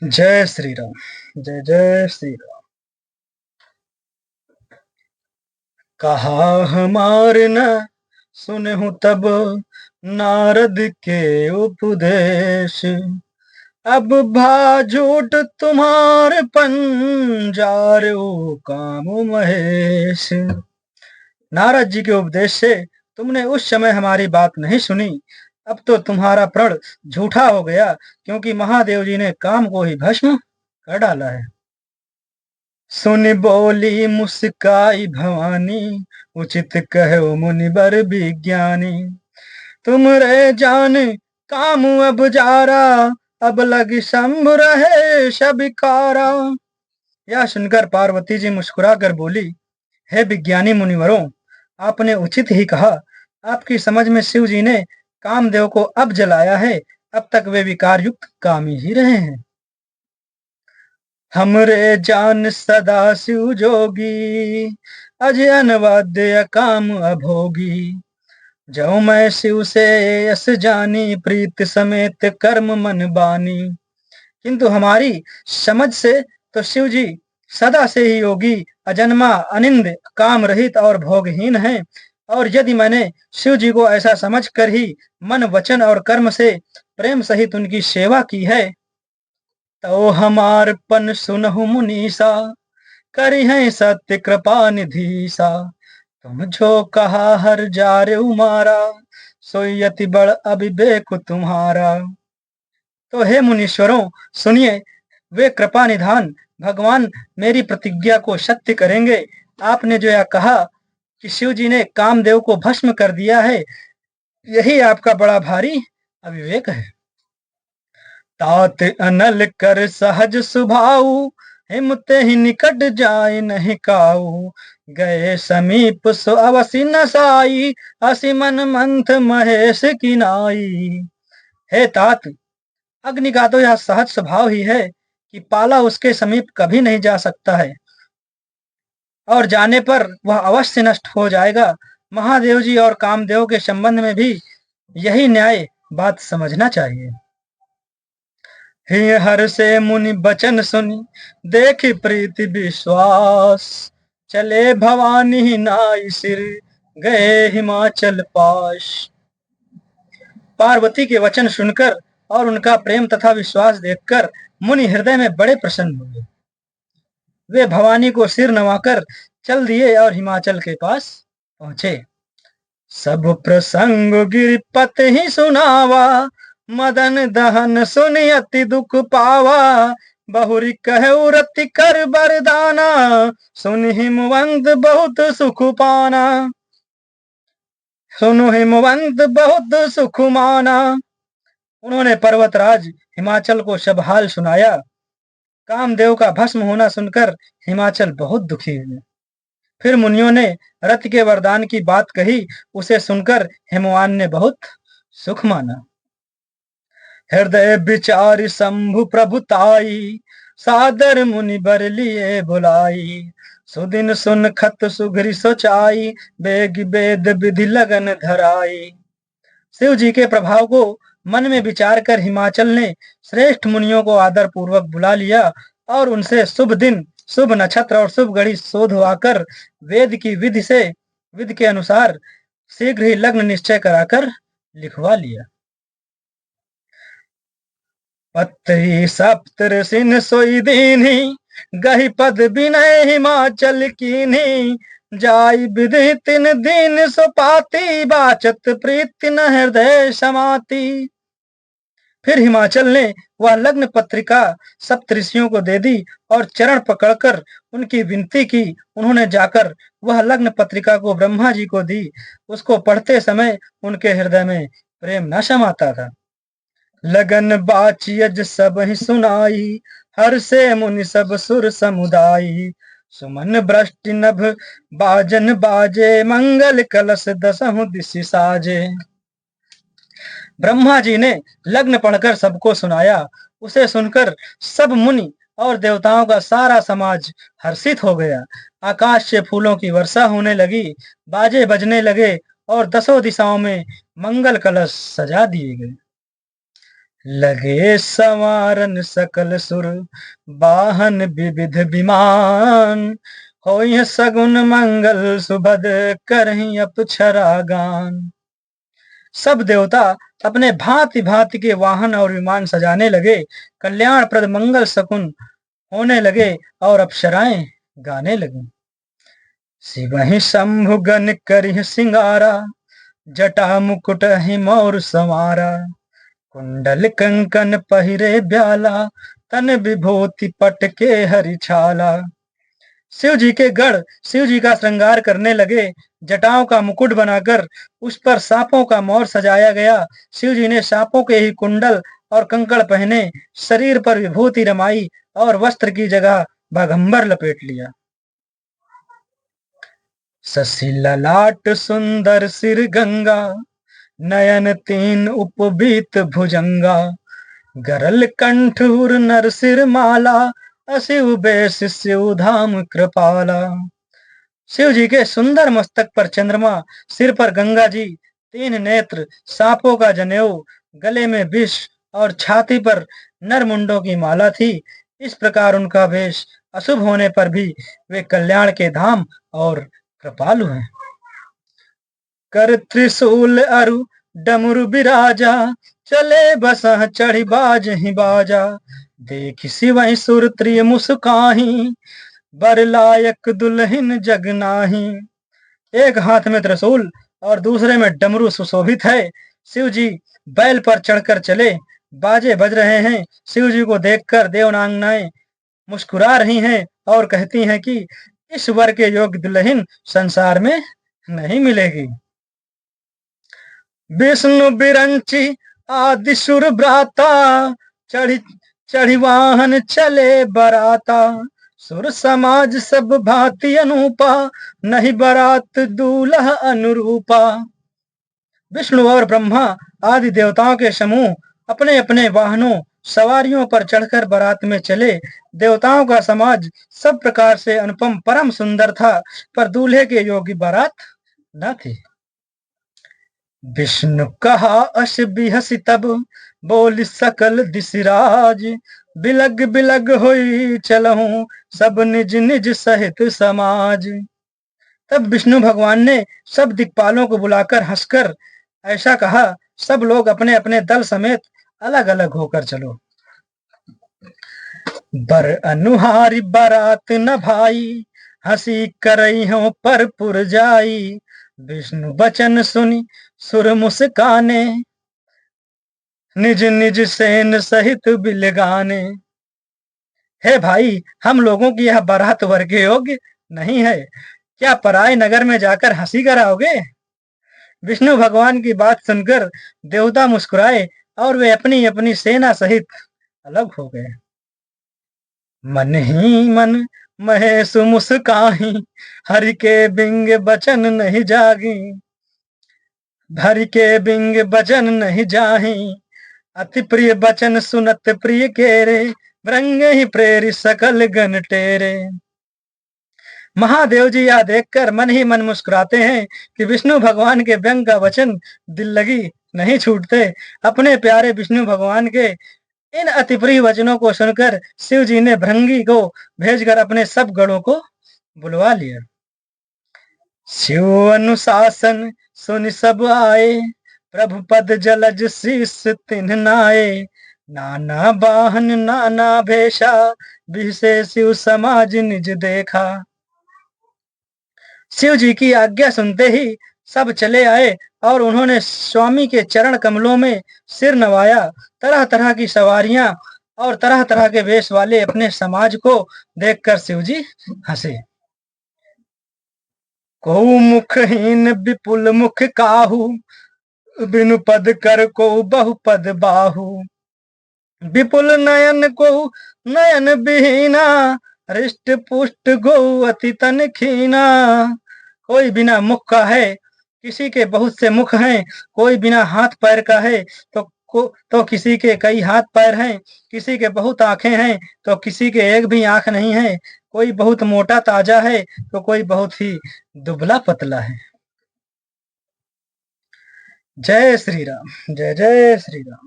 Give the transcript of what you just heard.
जय श्री राम। जय जय श्री राम। कहा हमार न सुनहु तब नारद के उपदेश। अब भाजूट तुम्हार पंजारो काम महेश। नारद जी के उपदेश से तुमने उस समय हमारी बात नहीं सुनी। अब तो तुम्हारा प्रण झूठा हो गया, क्योंकि महादेव जी ने काम को ही भस्म कर डाला है। सुन बोली मुस्काई भवानी, उचित कहो मुनिबर विज्ञानी। तुम रे जान काम अब जारा, अब लगी शंभु रहे शबिकारा। यह सुनकर पार्वती जी मुस्कुरा कर बोली, हे विज्ञानी मुनिवरों, आपने उचित ही कहा। आपकी समझ में शिव जी ने कामदेव को अब जलाया है, अब तक वे विकार युक्त कामी ही रहे हैं। हमरे जान सदा शिव जोगी, अजय अनवाद्य काम अभोगी। जो मैं शिव से यस जानी, प्रीत समेत कर्म मन बानी। किंतु हमारी समझ से तो शिव जी सदा से ही योगी, अजन्मा, अनिंद, काम रहित और भोगहीन हैं। और यदि मैंने शिव जी को ऐसा समझ कर ही मन, वचन और कर्म से प्रेम सहित उनकी सेवा की है, तो हमार पन सुनहु मुनीसा, करी है सत्य कृपा निधीसा। तुम जो कहा हर जारे उमारा, सोई अति बड़ अविवेक तुम्हारा। तो हे मुनीश्वरों, सुनिए, वे कृपा निधान भगवान मेरी प्रतिज्ञा को सत्य करेंगे। आपने जो यह कहा कि शिव जी ने कामदेव को भस्म कर दिया है, यही आपका बड़ा भारी अविवेक है। तात अनल कर सहज सुभाऊ, हिमत ही निकट जाए नहीं काऊ। गए समीप सो अवसि नसाई, असी मन मंथ महेश की नाई। हे तात, अग्नि का तो यह सहज स्वभाव ही है कि पाला उसके समीप कभी नहीं जा सकता है, और जाने पर वह अवश्य नष्ट हो जाएगा। महादेव जी और कामदेव के संबंध में भी यही न्याय बात समझना चाहिए। हे हर से मुनि बचन सुनी, देखी प्रीति विश्वास। चले भवानी नाई सिर, गए हिमाचल पाश। पार्वती के वचन सुनकर और उनका प्रेम तथा विश्वास देखकर मुनि हृदय में बड़े प्रसन्न हुए। वे भवानी को सिर नवाकर चल दिए और हिमाचल के पास पहुंचे। सब प्रसंग गिरिपत ही सुनावा, मदन दहन सुनि अति दुख पावा। बहुरी कहु रति कर बरदाना, सुन हिमवंत बहुत सुख पाना। सुनो हिमवंत बहुत सुख माना। उन्होंने पर्वतराज हिमाचल को सब हाल सुनाया। कामदेव का भस्म होना सुनकर हिमाचल बहुत दुखी हुए। फिर मुनियों ने रथ के वरदान की बात कही। उसे सुनकर हिमवान ने बहुत सुख माना। हृदय विचार शंभु प्रभुताई, सादर मुनि बर लिए बुलाई। सुदिन सुन खत सुघरी सोचाई, बेग वेद विधि लगन धराई। शिव जी के प्रभाव को मन में विचार कर हिमाचल ने श्रेष्ठ मुनियों को आदर पूर्वक बुला लिया और उनसे शुभ दिन, शुभ नक्षत्र और शुभ घड़ी शोधवाकर वेद की विधि के अनुसार शीघ्र ही लग्न निश्चय कराकर लिखवा लिया। पत्री सप्तऋषिन सोई दीन्ही, गही पद विनय हिमाचल कीन्ही। जाई विधि तिन दीन सुपाती, बाचत प्रीति न हृदय समाती। फिर हिमाचल ने वह लग्न पत्रिका सप्तऋषियों को दे दी और चरण पकड़कर उनकी विनती की। उन्होंने जाकर वह लग्न पत्रिका को ब्रह्मा जी को दी। उसको पढ़ते समय उनके हृदय में प्रेम न समाता था। लगन बाची अज सब ही सुनाई, हर से मुनि सब सुर समुदाई। सुमन वृष्टि नभ बाजन बाजे, मंगल कलश दसहु दिशि साजे। ब्रह्मा जी ने लग्न पढ़कर सबको सुनाया। उसे सुनकर सब मुनि और देवताओं का सारा समाज हर्षित हो गया। आकाश से फूलों की वर्षा होने लगी, बाजे बजने लगे और दसों दिशाओं में मंगल कलश सजा दिए गए। लगे संवारन सकल सुर वाहन विविध विमान, होय सगुन मंगल सुभद करहीं अप्सरा गान। सब देवता अपने भांति भांति के वाहन और विमान सजाने लगे, कल्याणप्रद मंगल शकुन होने लगे और अप्सराएं गाने लगी। शिवहि शंभु गण करिह सिंगारा, जटा मुकुट हिमौर संवारा, कुंडल कंकन पहिरे ब्याला, तन विभूति पट के हरिछाला। शिव जी के गढ़ शिव जी का श्रृंगार करने लगे, जटाओं का मुकुट बनाकर उस पर सांपों का मोर सजाया गया। शिव जी ने सांपों के ही कुंडल और कंकड़ पहने, शरीर पर विभूति रमाई और वस्त्र की जगह बाघंबर लपेट लिया। शशि ललाट सुंदर सिर गंगा, नयन तीन उपबीत भुजंगा, गरल कंठ उर नर सिर माला, अशिव बेश शिव धाम कृपाला। शिव जी के सुंदर मस्तक पर चंद्रमा, सिर पर गंगा जी, तीन नेत्र, सांपों का जनेऊ, गले में विष और छाती पर नरमुंडों की माला थी। इस प्रकार उनका वेश अशुभ होने पर भी वे कल्याण के धाम और कृपालु हैं। कर त्रिशूल अरु डमरु बिराजा, चले बसह चढ़ी बाज ही बाजा, देख शिवहि सुर त्रिय मुस्काही, बर लायक दुल्हन जग नाही। एक हाथ में त्रिशूल और दूसरे में डमरू सुशोभित है। शिव जी बैल पर चढ़कर चले, बाजे बज रहे हैं। शिव जी को देखकर देवनांगनाएं मुस्कुरा रही हैं और कहती हैं कि इस वर के योग्य दुल्हन संसार में नहीं मिलेगी। विष्णु बिरंची आदि सुर भ्राता, चढ़ी चढ़ी वाहन चले बराता, सुर समाज सब भांति अनूपा, नहीं बरात दूल्हा अनुरूपा। विष्णु और ब्रह्मा आदि देवताओं के समूह अपने अपने वाहनों सवारियों पर चढ़कर बारात में चले। देवताओं का समाज सब प्रकार से अनुपम परम सुंदर था, पर दूल्हे के योग्य बारात न थी। विष्णु कहा अस बिहसी तब, बोल सकल दिशराज, बिलग बिलग होई चलहूं सब निज निज सहित समाज। तब विष्णु भगवान ने सब दिक्पालों को बुलाकर हंसकर ऐसा कहा, सब लोग अपने अपने दल समेत अलग अलग होकर चलो। बर अनुहारी बारात न भाई, हंसी करई हो पर पुर जाई, विष्णु बचन सुनी सुर मुस्काने, निज निज सेन सहित बिलगाने। हे भाई, हम लोगों की यह बारात वर के योग्य नहीं है, क्या पराए नगर में जाकर हंसी कराओगे? विष्णु भगवान की बात सुनकर देवता मुस्कुराए और वे अपनी अपनी सेना सहित अलग हो गए। मन ही मन महेश मुस्काही, हरि के बिंग बचन नहीं जागी, हरि के बिंग बचन नहीं जाही, अति प्रिय बचन सुनत प्रिय केरे, व्रंग ही प्रेरी सकल गण टेरे। महादेव जी यह देखकर मन ही मन मुस्कुराते हैं कि विष्णु भगवान के व्यंग का वचन दिल लगी नहीं छूटते। अपने प्यारे विष्णु भगवान के इन अति प्रिय वचनों को सुनकर शिव जी ने भृंगी को भेजकर अपने सब गणों को बुलवा लिया। शिव अनुशासन सुन सब आए, प्रभु पद जलज शीस तिन्ह नाए, नाना वाहन नाना भेषा, विषे शिव समाज निज देखा। शिव जी की आज्ञा सुनते ही सब चले आए और उन्होंने स्वामी के चरण कमलों में सिर नवाया। तरह तरह की सवारियां और तरह तरह के वेश वाले अपने समाज को देखकर शिव जी हंसे। को मुखहीन विपुल मुख काहू, बिनु पद कर को बहुपद बाहू, विपुल नयन को नयन बिहीना, हृष्ट पुष्ट गो अति तन खीना। कोई बिना मुख का है, किसी के बहुत से मुख हैं, कोई बिना हाथ पैर का है तो किसी के कई हाथ पैर हैं, किसी के बहुत आंखें हैं तो किसी के एक भी आंख नहीं है, कोई बहुत मोटा ताजा है तो कोई बहुत ही दुबला पतला है। जय श्री राम, जय जय श्री राम।